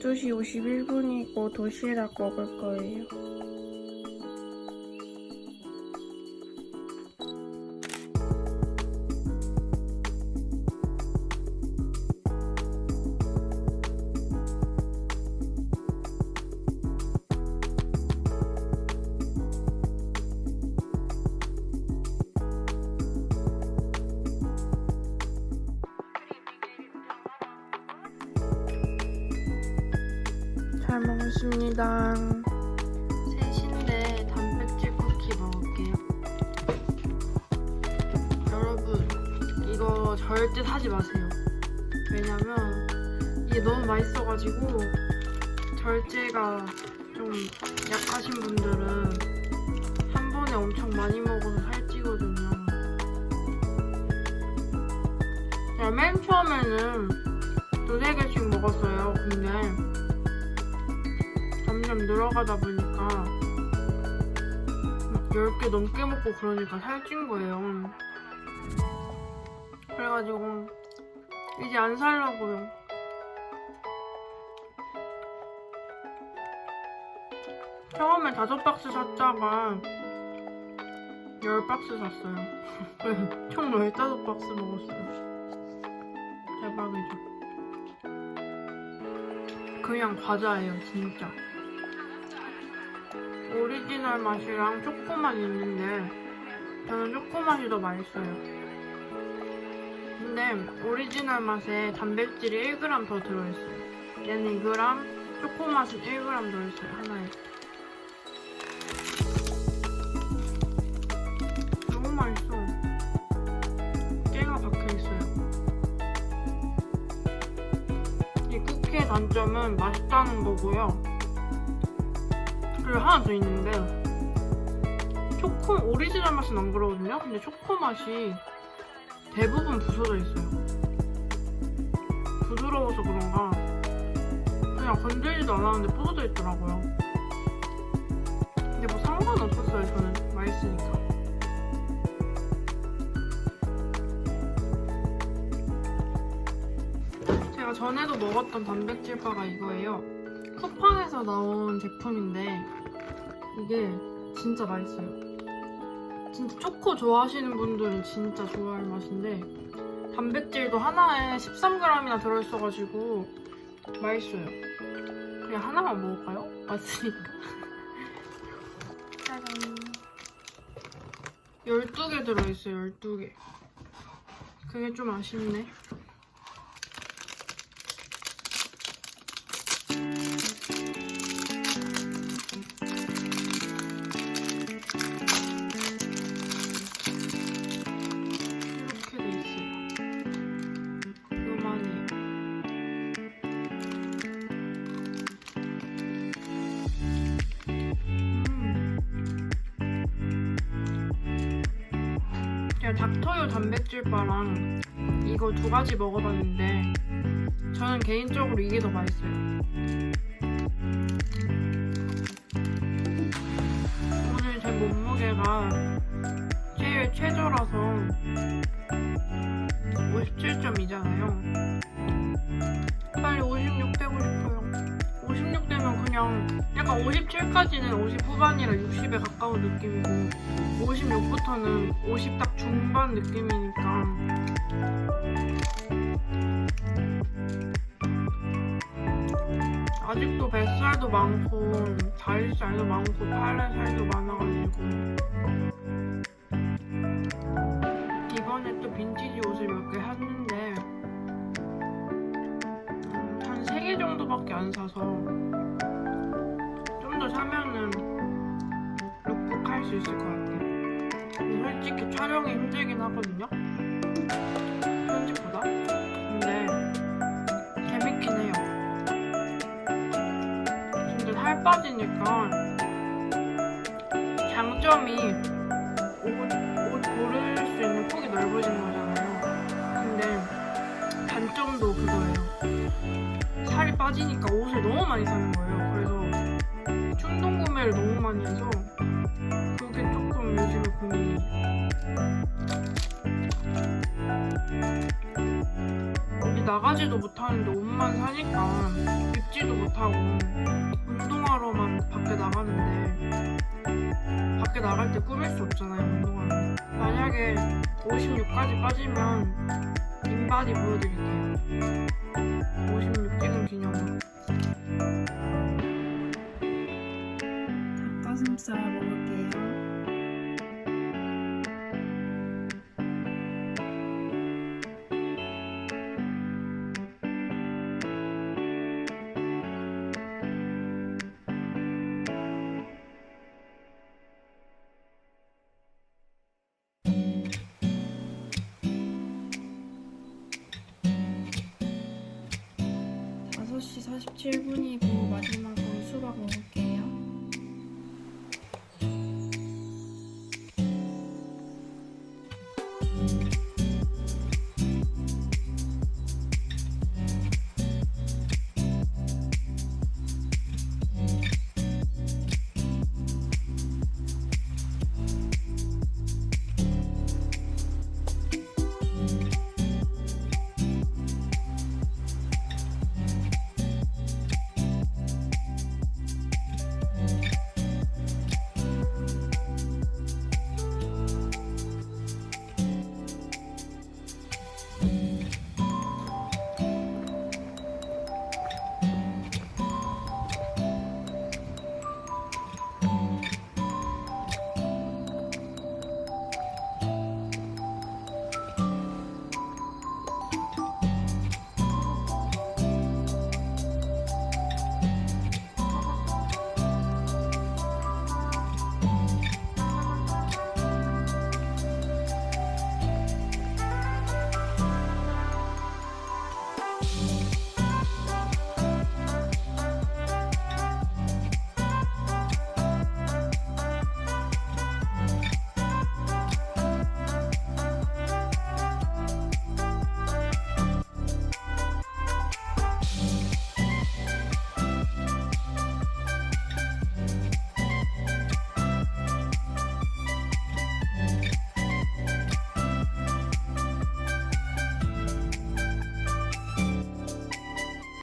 12시 51분이고 도시락 먹을 거예요. 잘 먹었습니다. 3시인데 단백질 쿠키 먹을게요. 여러분, 이거 절대 사지 마세요. 왜냐면 이게 너무 맛있어가지고 절제가 좀 약하신 분들은 한 번에 엄청 많이 먹어서 살찌거든요. 제가 맨 처음에는 2-3개씩 먹었어요. 근데 점점 늘어가다 보니까 막 10개 넘게 먹고 그러니까 살찐 거예요. 그래가지고 이제 안 살라고요. 처음에 5박스 샀다가 10박스 샀어요. 그래서 총 15박스 먹었어요. 대박이죠. 그냥 과자예요, 진짜. 오리지널 맛이랑 초코맛 있는데 저는 초코맛이 더 맛있어요. 근데 오리지널 맛에 단백질이 1g 더 들어있어요. 얘는 2g, 초코맛은 1g 들어있어요, 하나에. 너무 맛있어. 깨가 박혀있어요. 이 쿠키의 단점은 맛있다는 거고요. 그리고 하나 더 있는데 오리지널 맛은 안 그러거든요? 근데 초코 맛이 대부분 부서져 있어요. 부드러워서 그런가 그냥 건들지도 않았는데 부서져 있더라고요. 근데 뭐 상관없었어요. 저는 맛있으니까. 제가 전에도 먹었던 단백질바가 이거예요. 쿠팡에서 나온 제품인데 이게 진짜 맛있어요. 진짜 초코 좋아하시는 분들은 진짜 좋아할 맛인데 단백질도 하나에 13g이나 들어있어가지고 맛있어요. 그냥 하나만 먹을까요? 맛있으니까. 짜잔. 12개 들어있어요. 12개. 그게 좀 아쉽네. 제가 닥터유 단백질바랑 이거 2가지 먹어봤는데 저는 개인적으로 이게 더 맛있어요. 오늘 제 몸무게가 제일 최저라서 57.2잖아요. 빨리 56 되고 싶어요. 56 되면 그냥 약간 57까지는 50 후반이라 60에 가까운 느낌이고 56부터는 50 딱 중반 느낌이니까 아직도 뱃살도 많고 다리살도 많고 팔에살도 많아가지고 이번에 또 빈티지 옷을 몇 개 샀는데 한 3개 정도밖에 안 사서 좀 더 사면은 룩북 할 수 있을 것 같아요. 솔직히 촬영이 힘들긴 하거든요, 편집보다. 근데 재밌긴 해요. 진짜 살 빠지니까 장점이 옷 고를 수 있는 폭이 넓어진 거잖아요. 근데 단점도 그거예요. 살이 빠지니까 옷을 너무 많이 사는 거예요. 그래서 충동 구매를 너무 많이 해서 그게 조금 요즘에 고민이에요. 나가지도 못하는데 옷만 사니까 입지도 못하고 운동하러만 밖에 나가는데 밖에 나갈 때 꾸밀 수 없잖아요, 운동하면. 만약에 56까지 빠지면 인바디 보여드릴게요. 56 찍은 기념으로. 닭가슴살 먹을게요. (5시 47분이고) 마지막으로 수박 먹을게요.